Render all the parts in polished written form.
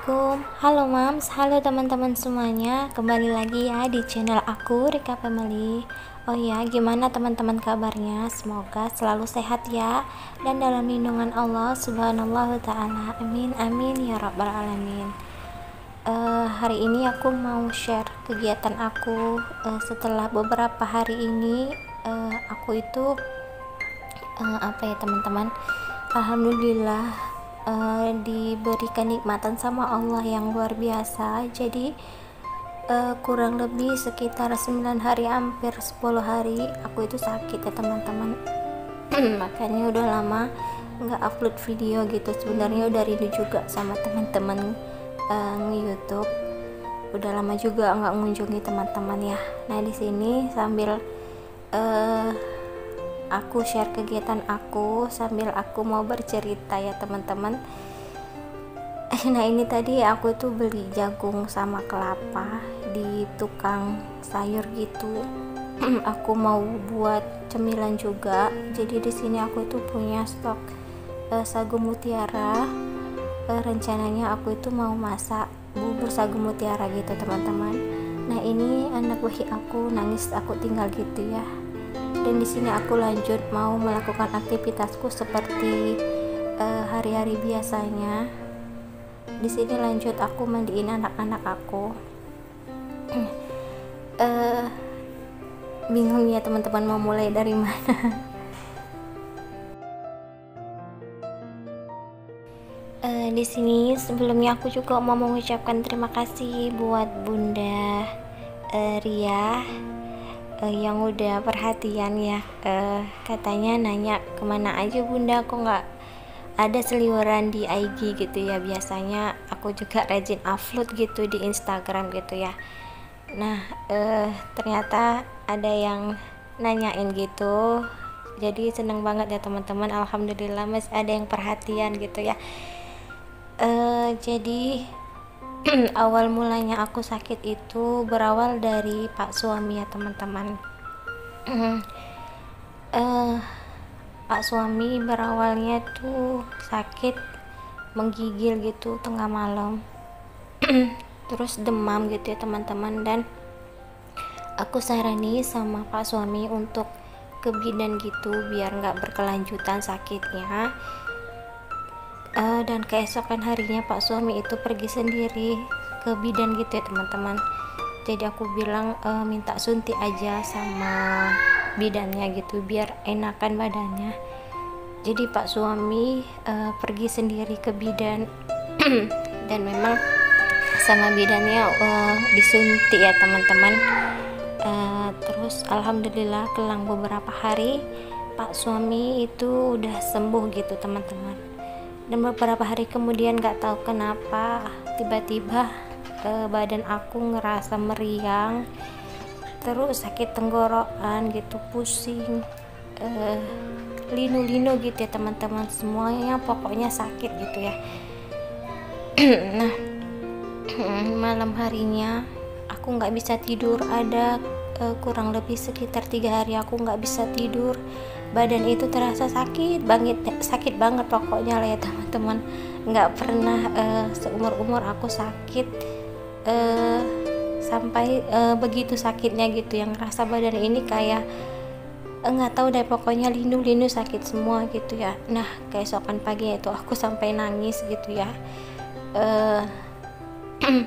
Assalamualaikum. Halo Mams, halo teman-teman semuanya. Kembali lagi ya di channel aku, Rika Family. Oh ya, gimana teman-teman kabarnya? Semoga selalu sehat ya, dan dalam lindungan Allah Subhanahu wa Ta'ala. Amin amin ya rabbal alamin. Hari ini aku mau share kegiatan aku setelah beberapa hari ini. Aku itu apa ya teman-teman, alhamdulillah diberi kenikmatan sama Allah yang luar biasa. Jadi kurang lebih sekitar 9 hari, hampir 10 hari aku itu sakit ya teman-teman. Makanya udah lama nggak upload video gitu. Sebenarnya udah rindu juga sama teman-teman nge-YouTube. Udah lama juga nggak mengunjungi teman-teman ya. Nah di sini sambil aku share kegiatan aku sambil aku mau bercerita ya teman-teman. Nah ini tadi aku tuh beli jagung sama kelapa di tukang sayur gitu. Aku mau buat cemilan juga. Jadi di sini aku tuh punya stok sagu mutiara. Rencananya aku itu mau masak bubur sagu mutiara gitu teman-teman. Nah ini anak buah aku nangis aku tinggal gitu ya. Dan di sini aku lanjut mau melakukan aktivitasku seperti hari-hari biasanya. Di sini lanjut aku mandiin anak-anak aku. Bingung ya teman-teman mau mulai dari mana. Di sini sebelumnya aku juga mau mengucapkan terima kasih buat Bunda Ria yang udah perhatian ya. Katanya nanya kemana aja Bunda, kok nggak ada seliweran di IG gitu ya. Biasanya aku juga rajin upload gitu di Instagram gitu ya. Nah ternyata ada yang nanyain gitu, jadi seneng banget ya teman-teman. Alhamdulillah masih ada yang perhatian gitu ya. Jadi awal mulanya aku sakit itu berawal dari Pak suami ya teman-teman. Pak suami berawalnya tuh sakit menggigil gitu tengah malam. Terus demam gitu ya teman-teman, dan aku sarani sama Pak suami untuk ke bidan gitu biar nggak berkelanjutan sakitnya. Dan keesokan harinya Pak suami itu pergi sendiri ke bidan gitu ya teman-teman. Jadi aku bilang minta suntik aja sama bidannya gitu biar enakan badannya. Jadi Pak suami pergi sendiri ke bidan dan memang sama bidannya disuntik ya teman-teman. Terus alhamdulillah kelang beberapa hari Pak suami itu udah sembuh gitu teman-teman. Dan beberapa hari kemudian gak tahu kenapa tiba-tiba badan aku ngerasa meriang, terus sakit tenggorokan gitu, pusing, linu-linu gitu ya teman-teman, semuanya pokoknya sakit gitu ya. Nah malam harinya aku nggak bisa tidur, ada kurang lebih sekitar 3 hari aku nggak bisa tidur. Badan itu terasa sakit banget pokoknya lah ya teman-teman. Nggak pernah seumur-umur aku sakit sampai begitu sakitnya gitu, yang rasa badan ini kayak nggak tahu deh, pokoknya linu-linu sakit semua gitu ya. Nah keesokan pagi itu aku sampai nangis gitu ya.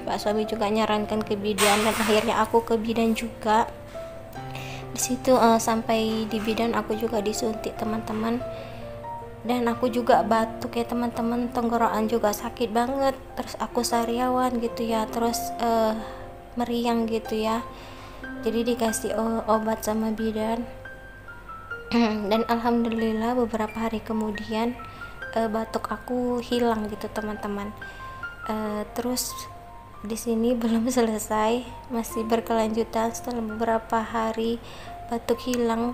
Pak suami juga nyarankan ke bidan dan akhirnya aku ke bidan juga. Di situ sampai di bidan aku juga disuntik teman-teman, dan aku juga batuk ya teman-teman, tenggorokan juga sakit banget, terus aku sariawan gitu ya, terus meriang gitu ya. Jadi dikasih obat sama bidan. Dan alhamdulillah beberapa hari kemudian batuk aku hilang gitu teman-teman. Terus di sini belum selesai, masih berkelanjutan. Setelah beberapa hari batuk hilang,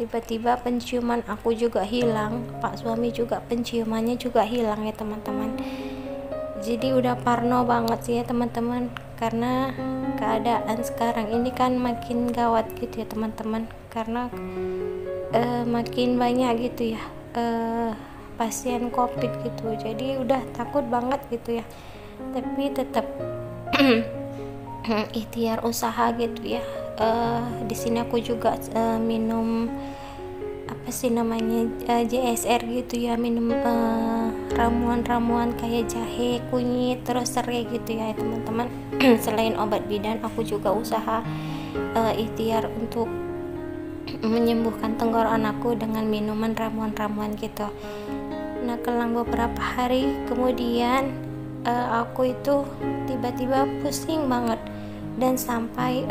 tiba-tiba penciuman aku juga hilang. Pak suami juga penciumannya juga hilang ya teman-teman. Jadi udah parno banget sih ya teman-teman, karena keadaan sekarang ini kan makin gawat gitu ya teman-teman, karena makin banyak gitu ya pasien COVID gitu. Jadi udah takut banget gitu ya. tapi tetap ikhtiar usaha gitu ya. Di sini aku juga minum apa sih namanya, JSR gitu ya, minum ramuan-ramuan kayak jahe, kunyit, terus serai gitu ya teman-teman. Selain obat bidan, aku juga usaha ikhtiar untuk menyembuhkan tenggorokan aku dengan minuman ramuan-ramuan gitu. Nah, kelang beberapa hari kemudian aku itu tiba-tiba pusing banget dan sampai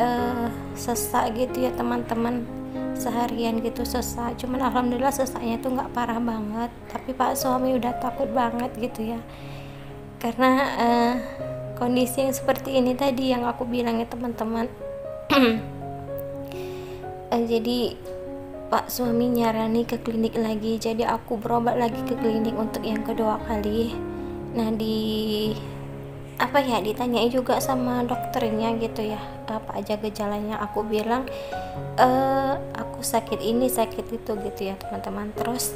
sesak gitu ya teman-teman, seharian gitu sesak. Cuman alhamdulillah sesaknya tuh nggak parah banget, tapi Pak suami udah takut banget gitu ya, karena kondisi yang seperti ini tadi yang aku bilang ya teman-teman. Jadi Pak suami nyarani ke klinik lagi, jadi aku berobat lagi ke klinik untuk yang kedua kali. Nah, ditanyai juga sama dokternya gitu ya, apa aja gejalanya. Aku bilang aku sakit ini sakit itu gitu ya teman-teman. Terus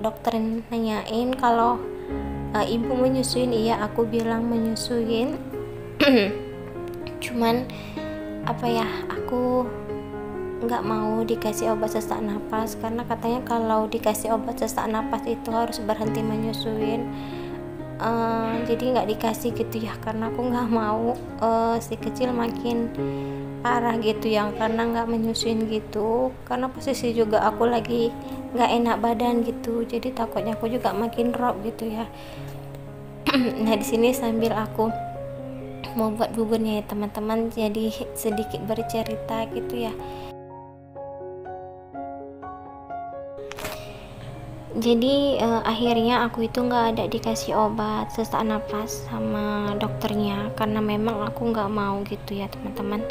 dokter nanyain kalau ibu menyusuin. Iya, aku bilang menyusuin. Cuman aku nggak mau dikasih obat sesak napas, karena katanya kalau dikasih obat sesak napas itu harus berhenti menyusuin. Jadi nggak dikasih gitu ya, karena aku nggak mau si kecil makin parah gitu yang karena nggak menyusuin gitu, karena posisi juga aku lagi nggak enak badan gitu, jadi takutnya aku juga makin drop gitu ya. Nah, di sini sambil aku mau buat buburnya ya teman-teman, jadi sedikit bercerita gitu ya. Jadi akhirnya aku itu nggak ada dikasih obat sesak napas sama dokternya, karena memang aku nggak mau gitu ya teman-teman.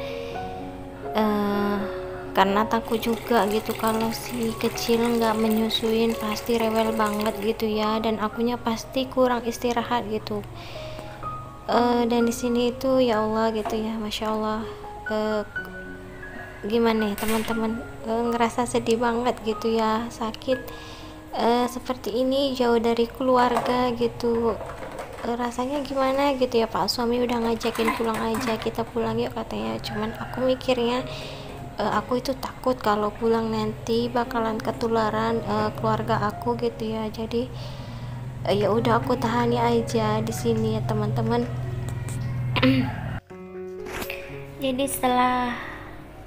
Karena takut juga gitu kalau si kecil nggak menyusuin pasti rewel banget gitu ya, dan akunya pasti kurang istirahat gitu. Dan di sini itu ya Allah gitu ya, masya Allah, gimana ya teman-teman, ngerasa sedih banget gitu ya, sakit seperti ini jauh dari keluarga gitu. Rasanya gimana gitu ya. Pak suami udah ngajakin pulang aja, kita pulang yuk katanya. Cuman aku mikirnya aku itu takut kalau pulang nanti bakalan ketularan keluarga aku gitu ya. Jadi ya udah aku tahani aja di sini ya teman-teman. Jadi setelah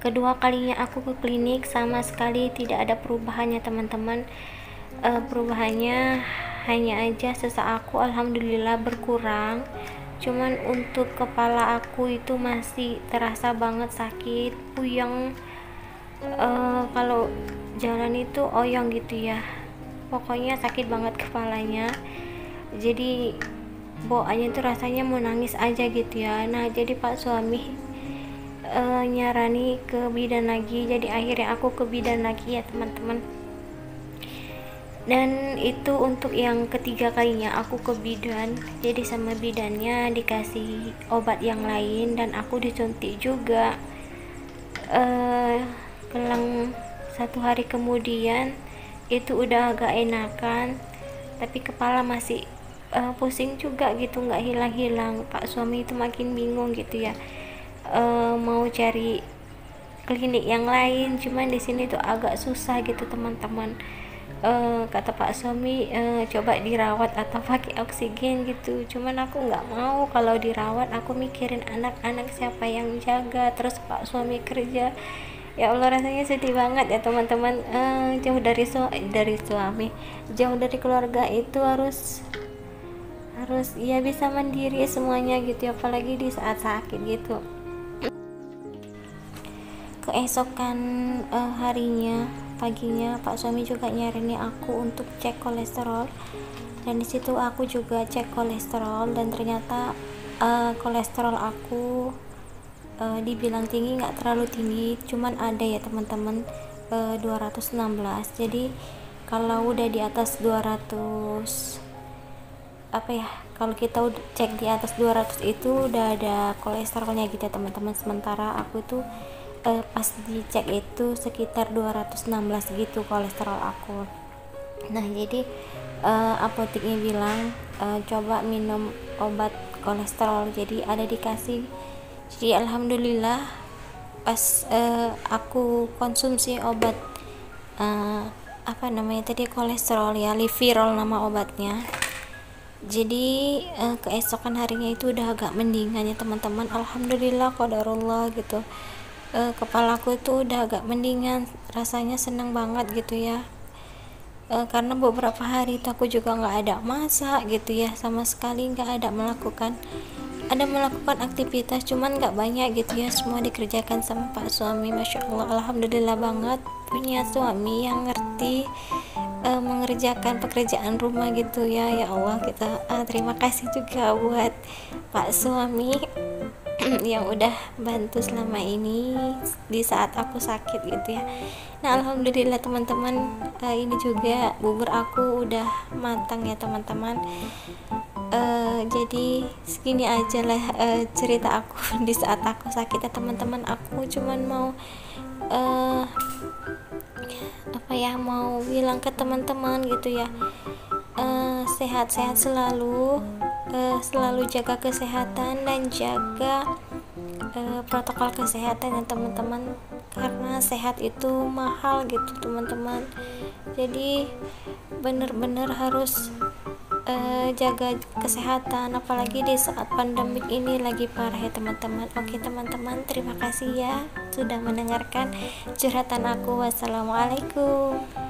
kedua kalinya aku ke klinik, sama sekali tidak ada perubahannya teman-teman. Perubahannya hanya aja sesak aku alhamdulillah berkurang, cuman untuk kepala aku itu masih terasa banget sakit, puyeng, kalau jalan itu oyong gitu ya, pokoknya sakit banget kepalanya. Jadi bawaannya itu rasanya mau nangis aja gitu ya. Nah, jadi Pak suami nyarani ke bidan lagi, jadi akhirnya aku ke bidan lagi ya teman-teman. Dan itu untuk yang ketiga kalinya aku ke bidan, jadi sama bidannya dikasih obat yang lain dan aku disuntik juga. Kelang 1 hari kemudian itu udah agak enakan, tapi kepala masih pusing juga gitu, nggak hilang-hilang. Pak suami itu makin bingung gitu ya, mau cari klinik yang lain, cuman di sini tuh agak susah gitu teman-teman. Kata Pak suami coba dirawat atau pakai oksigen gitu, cuman aku nggak mau. Kalau dirawat aku mikirin anak-anak siapa yang jaga, terus Pak suami kerja. Ya Allah, rasanya sedih banget ya teman-teman. Jauh dari suami, jauh dari keluarga itu harus ya bisa mandiri semuanya gitu, apalagi di saat sakit gitu. Keesokan harinya, paginya, Pak suami juga nyariin aku untuk cek kolesterol, dan disitu aku juga cek kolesterol, dan ternyata kolesterol aku dibilang tinggi, nggak terlalu tinggi, cuman ada ya teman-teman 216. Jadi kalau udah di atas 200, kalau kita udah cek di atas 200 itu udah ada kolesterolnya gitu ya teman-teman. Sementara aku tuh pas dicek itu sekitar 216 gitu kolesterol aku. Nah, jadi apoteknya bilang coba minum obat kolesterol, jadi ada dikasih. Jadi alhamdulillah pas aku konsumsi obat apa namanya tadi, kolesterol ya, Livirol nama obatnya. Jadi keesokan harinya itu udah agak mendingan ya teman-teman, alhamdulillah qadarullah gitu. Kepalaku itu udah agak mendingan, rasanya seneng banget gitu ya. Karena beberapa hari itu aku juga nggak ada masak gitu ya, sama sekali nggak ada melakukan aktivitas, cuman nggak banyak gitu ya, semua dikerjakan sama Pak suami. Masya Allah, alhamdulillah banget punya suami yang ngerti mengerjakan pekerjaan rumah gitu ya. Ya Allah, kita terima kasih juga buat Pak suami yang udah bantu selama ini di saat aku sakit gitu ya. Nah alhamdulillah teman-teman, ini juga bubur aku udah matang ya teman-teman. Jadi segini aja lah cerita aku di saat aku sakit ya teman-teman. Aku cuman mau apa ya, mau bilang ke teman-teman gitu ya, sehat-sehat selalu, selalu jaga kesehatan dan jaga protokol kesehatan ya teman-teman, karena sehat itu mahal gitu teman-teman. Jadi bener-bener harus jaga kesehatan, apalagi di saat pandemik ini lagi parah ya teman-teman. Oke teman-teman, terima kasih ya sudah mendengarkan curhatan aku. Wassalamualaikum.